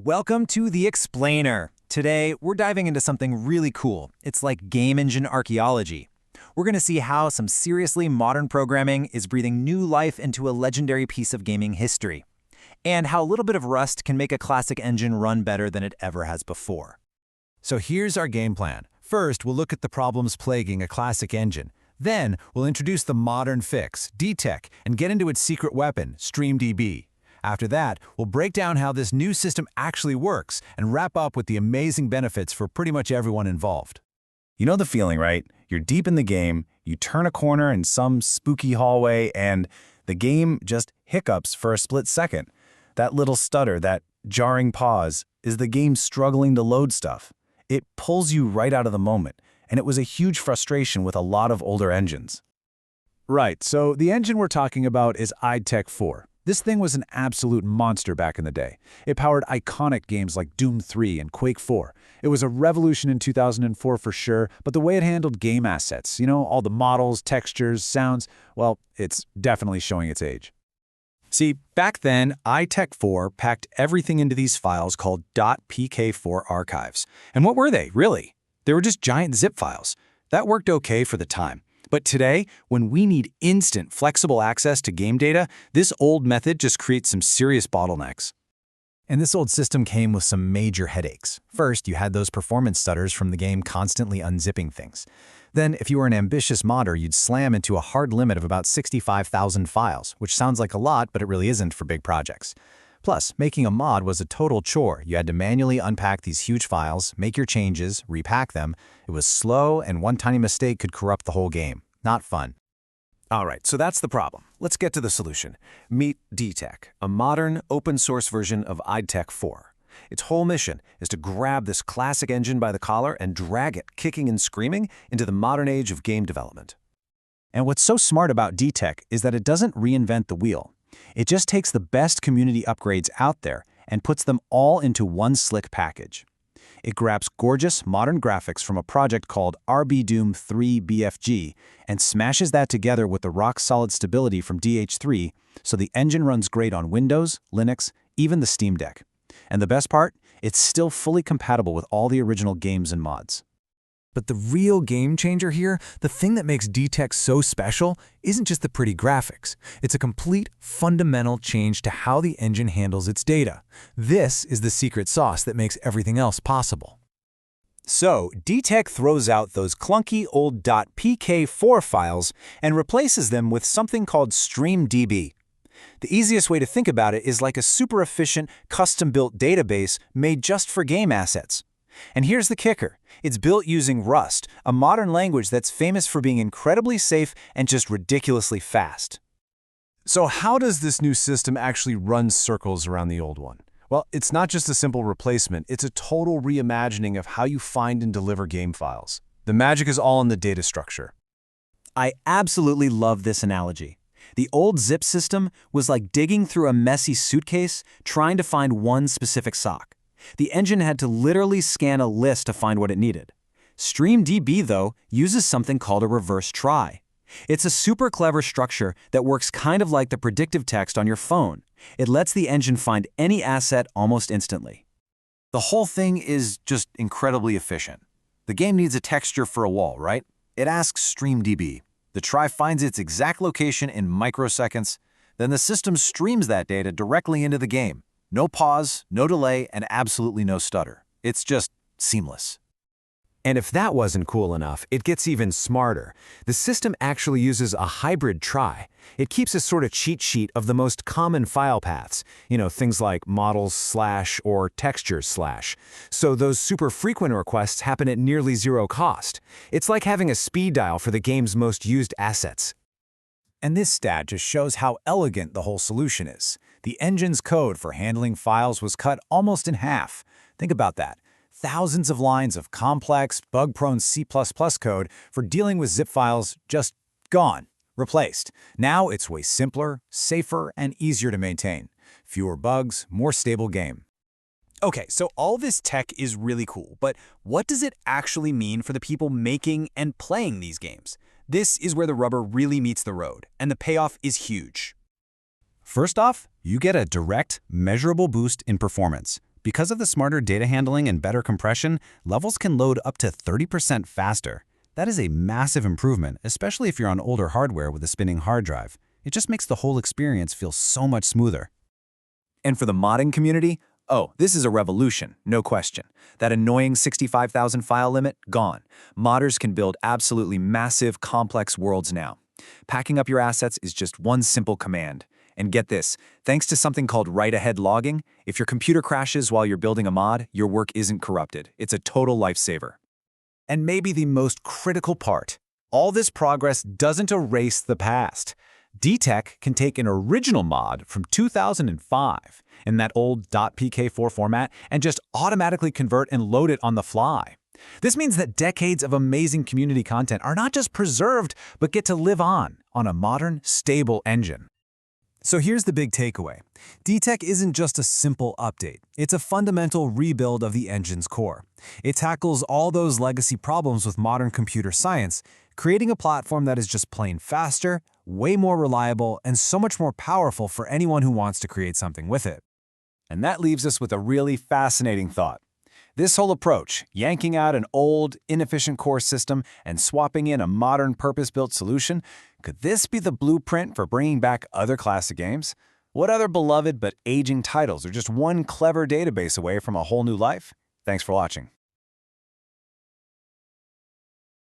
Welcome to The Explainer. Today, we're diving into something really cool. It's like game engine archaeology. We're going to see how some seriously modern programming is breathing new life into a legendary piece of gaming history, and how a little bit of Rust can make a classic engine run better than it ever has before. So here's our game plan. First, we'll look at the problems plaguing a classic engine. Then, we'll introduce the modern fix, DTech, and get into its secret weapon, StreamDB. After that, we'll break down how this new system actually works and wrap up with the amazing benefits for pretty much everyone involved. You know the feeling, right? You're deep in the game, you turn a corner in some spooky hallway, and the game just hiccups for a split second. That little stutter, that jarring pause, is the game struggling to load stuff. It pulls you right out of the moment, and it was a huge frustration with a lot of older engines. Right, so the engine we're talking about is DTech 4. This thing was an absolute monster back in the day. It powered iconic games like Doom 3 and Quake 4. It was a revolution in 2004 for sure, but the way it handled game assets, all the models, textures, sounds, well, it's definitely showing its age. See, back then, DTech 4 packed everything into these files called .pk4 archives. And what were they, really? They were just giant zip files. That worked okay for the time. But today, when we need instant, flexible access to game data, this old method just creates some serious bottlenecks. And this old system came with some major headaches. First, you had those performance stutters from the game constantly unzipping things. Then, if you were an ambitious modder, you'd slam into a hard limit of about 65,000 files, which sounds like a lot, but it really isn't for big projects. Plus, making a mod was a total chore. You had to manually unpack these huge files, make your changes, repack them. It was slow, and one tiny mistake could corrupt the whole game. Not fun. All right, so that's the problem. Let's get to the solution. Meet DTech, a modern, open-source version of DTech 4. Its whole mission is to grab this classic engine by the collar and drag it, kicking and screaming, into the modern age of game development. And what's so smart about DTech is that it doesn't reinvent the wheel. It just takes the best community upgrades out there and puts them all into one slick package. It grabs gorgeous, modern graphics from a project called RB-Doom 3 BFG and smashes that together with the rock-solid stability from DH3 so the engine runs great on Windows, Linux, even the Steam Deck. And the best part? It's still fully compatible with all the original games and mods. But the real game changer here, the thing that makes DTech so special, isn't just the pretty graphics. It's a complete, fundamental change to how the engine handles its data. This is the secret sauce that makes everything else possible. So, DTech throws out those clunky old .pk4 files and replaces them with something called StreamDB. The easiest way to think about it is like a super efficient, custom-built database made just for game assets. And here's the kicker. It's built using Rust, a modern language that's famous for being incredibly safe and just ridiculously fast. So how does this new system actually run circles around the old one? Well, it's not just a simple replacement, it's a total reimagining of how you find and deliver game files. The magic is all in the data structure. I absolutely love this analogy. The old zip system was like digging through a messy suitcase trying to find one specific sock. The engine had to literally scan a list to find what it needed. StreamDB, though, uses something called a reverse try. It's a super clever structure that works kind of like the predictive text on your phone. It lets the engine find any asset almost instantly. The whole thing is just incredibly efficient. The game needs a texture for a wall, right? It asks StreamDB. The try finds its exact location in microseconds. Then the system streams that data directly into the game. No pause, no delay, and absolutely no stutter. It's just seamless. And if that wasn't cool enough, it gets even smarter. The system actually uses a hybrid try. It keeps a sort of cheat sheet of the most common file paths, things like models/ or textures/. So those super frequent requests happen at nearly zero cost. It's like having a speed dial for the game's most used assets. And this stat just shows how elegant the whole solution is. The engine's code for handling files was cut almost in half. Think about that. Thousands of lines of complex, bug-prone C++ code for dealing with zip files just gone, replaced. Now it's way simpler, safer, and easier to maintain. Fewer bugs, more stable game. Okay, so all this tech is really cool, but what does it actually mean for the people making and playing these games? This is where the rubber really meets the road, and the payoff is huge. First off, you get a direct, measurable boost in performance. Because of the smarter data handling and better compression, levels can load up to 30% faster. That is a massive improvement, especially if you're on older hardware with a spinning hard drive. It just makes the whole experience feel so much smoother. And for the modding community, oh, this is a revolution, no question. That annoying 65,000 file limit, gone. Modders can build absolutely massive, complex worlds now. Packing up your assets is just one simple command. And get this, thanks to something called write-ahead logging, if your computer crashes while you're building a mod, your work isn't corrupted. It's a total lifesaver. And maybe the most critical part, all this progress doesn't erase the past. DTech can take an original mod from 2005 in that old .pk4 format and just automatically convert and load it on the fly. This means that decades of amazing community content are not just preserved, but get to live on a modern, stable engine. So here's the big takeaway. DTech isn't just a simple update. It's a fundamental rebuild of the engine's core. It tackles all those legacy problems with modern computer science, creating a platform that is just plain faster, way more reliable, and so much more powerful for anyone who wants to create something with it. And that leaves us with a really fascinating thought. This whole approach, yanking out an old, inefficient core system and swapping in a modern, purpose-built solution, could this be the blueprint for bringing back other classic games? What other beloved but aging titles are just one clever database away from a whole new life? Thanks for watching.